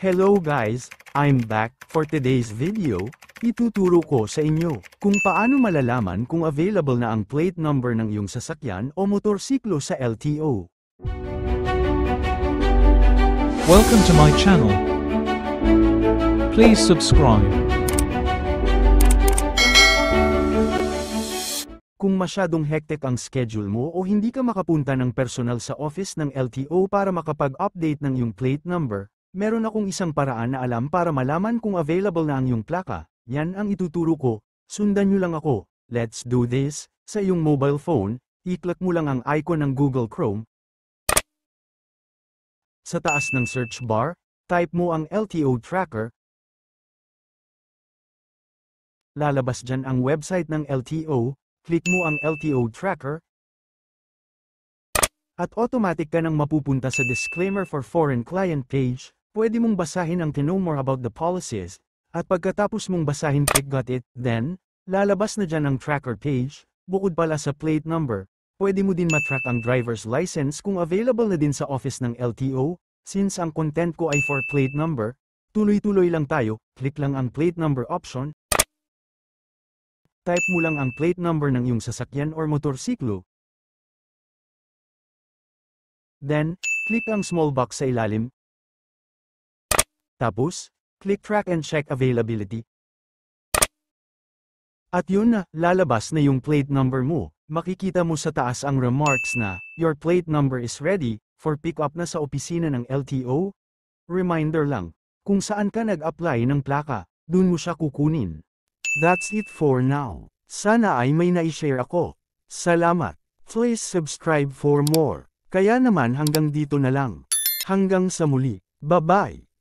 Hello guys, I'm back. For today's video, ituturo ko sa inyo kung paano malalaman kung available na ang plate number ng iyong sasakyan o motorsiklo sa LTO. Welcome to my channel. Please subscribe. Kung masyadong hectic ang schedule mo o hindi ka makapunta ng personal sa office ng LTO para makapag-update ng iyong plate number, meron akong isang paraan na alam para malaman kung available na ang iyong plaka. Yan ang ituturo ko. Sundan nyo lang ako. Let's do this. Sa iyong mobile phone, i-click mo lang ang icon ng Google Chrome. Sa taas ng search bar, type mo ang LTO tracker. Lalabas dyan ang website ng LTO. Click mo ang LTO tracker. At automatic ka nang mapupunta sa disclaimer for foreign client page. Pwede mong basahin ang to know more about the policies. At pagkatapos mong basahin, click got it. Then, lalabas na dyan ang tracker page. Bukod pala sa plate number, pwede mo din matrack ang driver's license kung available na din sa office ng LTO. Since ang content ko ay for plate number, tuloy-tuloy lang tayo. Click lang ang plate number option. Type mo lang ang plate number ng iyong sasakyan or motorsiklo. Then, click ang small box sa ilalim. Tapos, click track and check availability. At yun na, lalabas na yung plate number mo. Makikita mo sa taas ang remarks na, your plate number is ready for pick-up na sa opisina ng LTO. Reminder lang, kung saan ka nag-apply ng plaka, dun mo siya kukunin. That's it for now. Sana ay may na-share ako. Salamat. Please subscribe for more. Kaya naman hanggang dito na lang. Hanggang sa muli. Bye-bye.